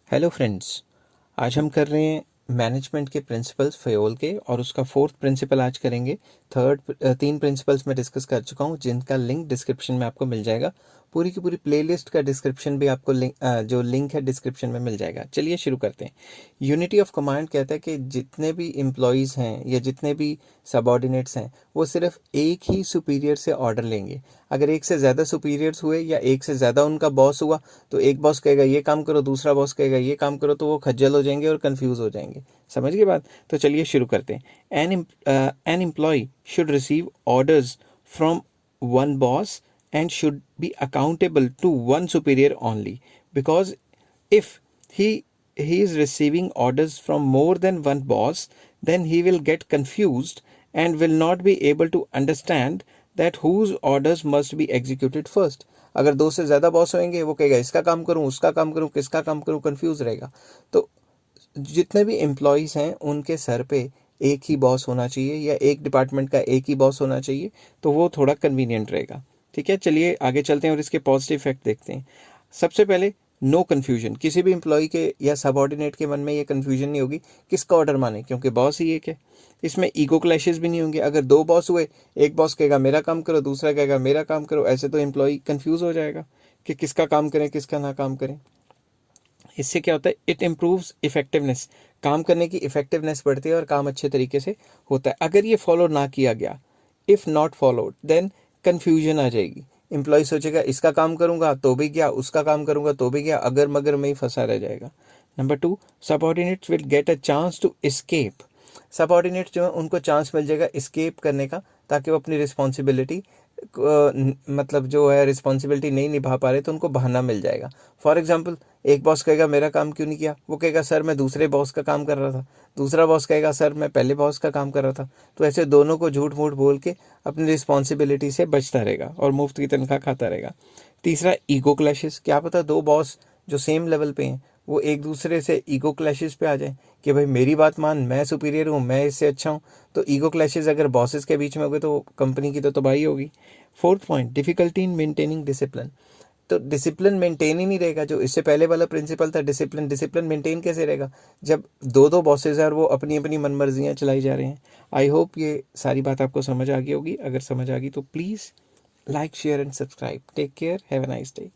Hello friends. आज हम कर रहे हैं मैनेजमेंट के प्रिंसिपल्स फयोल के, और उसका फोर्थ प्रिंसिपल आज करेंगे। तीन प्रिंसिपल्स मैं डिस्कस कर चुका हूँ, जिनका लिंक डिस्क्रिप्शन में आपको मिल जाएगा। पूरी की पूरी प्लेलिस्ट का डिस्क्रिप्शन भी आपको जो लिंक है डिस्क्रिप्शन में मिल जाएगा। चलिए शुरू करते हैं। यूनिटी ऑफ कमांड कहता है कि जितने भी एम्प्लॉयज़ हैं या जितने भी सबॉर्डिनेट्स हैं, वो सिर्फ एक ही सुपीरियर से ऑर्डर लेंगे। अगर एक से ज़्यादा सुपीरियर्स हुए या एक से ज़्यादा उनका बॉस हुआ, तो एक बॉस कहेगा ये काम करो, दूसरा बॉस कहेगा ये काम करो, तो वो खज्जल हो जाएंगे और कंफ्यूज हो जाएंगे। समझ गए बात? तो चलिए शुरू करते हैं। An employee should receive orders from one boss and should be accountable to one superior only, because if he is receiving orders from more than one boss, then he will get confused and will not be able to understand that whose orders must be executed first. अगर दो से ज़्यादा boss होंगे, वो कहेगा इसका काम करूं, उसका काम करूं, किसका काम करूं, कंफ्यूज रहेगा। तो जितने भी एम्प्लॉयज़ हैं उनके सर पे एक ही बॉस होना चाहिए या एक डिपार्टमेंट का एक ही बॉस होना चाहिए, तो वो थोड़ा कन्वीनियंट रहेगा। ठीक है, चलिए आगे चलते हैं और इसके पॉजिटिव इफेक्ट देखते हैं। सबसे पहले नो कन्फ्यूजन। किसी भी एम्प्लॉय के या सबऑर्डिनेट के मन में ये कन्फ्यूजन नहीं होगी किसका ऑर्डर माने, क्योंकि बॉस ही एक है। इसमें ईगो क्लैशेस भी नहीं होंगे। अगर दो बॉस हुए, एक बॉस कहेगा मेरा काम करो, दूसरा कहेगा मेरा काम करो, ऐसे तो एम्प्लॉय कंफ्यूज हो जाएगा कि किसका काम करें किसका ना काम करें। इससे क्या होता है, इट इम्प्रूव्स इफेक्टिवनेस। काम करने की इफेक्टिवनेस बढ़ती है और काम अच्छे तरीके से होता है। अगर ये फॉलो ना किया गया, if not followed, then confusion आ जाएगी। एम्प्लॉय सोचेगा इसका काम करूंगा तो भी गया, उसका काम करूंगा तो भी गया, अगर मगर में ही फंसा रह जाएगा। Number 2, subordinates will get a chance to escape. Subordinates जो है उनको चांस मिल जाएगा एस्केप करने का, ताकि वो अपनी रिस्पॉन्सिबिलिटी मतलब जो है रिस्पॉन्सिबिलिटी नहीं निभा पा रहे तो उनको बहाना मिल जाएगा। फॉर एग्जाम्पल, एक बॉस कहेगा मेरा काम क्यों नहीं किया, वो कहेगा सर मैं दूसरे बॉस का काम कर रहा था। दूसरा बॉस कहेगा सर मैं पहले बॉस का काम कर रहा था। तो ऐसे दोनों को झूठ मूठ बोल के अपनी रिस्पॉन्सिबिलिटी से बचता रहेगा और मुफ्त की तनख्वाह खाता रहेगा। तीसरा, ईगो क्लैशेस। क्या पता दो बॉस जो सेम लेवल पे हैं वो एक दूसरे से ईगो क्लैशेस पे आ जाए कि भाई मेरी बात मान, मैं सुपीरियर हूँ, मैं इससे अच्छा हूँ। तो ईगो क्लैशेस अगर बॉसेस के बीच में हो गए तो कंपनी की तो तबाही होगी। Fourth point, difficulty in maintaining discipline. तो डिसिप्लिन मेंटेन ही नहीं रहेगा। जो इससे पहले वाला प्रिंसिपल था डिसिप्लिन, डिसिप्लिन मेंटेन कैसे रहेगा जब दो दो बॉसेज हैं और वो अपनी अपनी मनमर्जियाँ चलाई जा रहे हैं। आई होप ये सारी बात आपको समझ आ गई होगी। अगर समझ आ गई तो please like share and subscribe. Take care, have a nice day.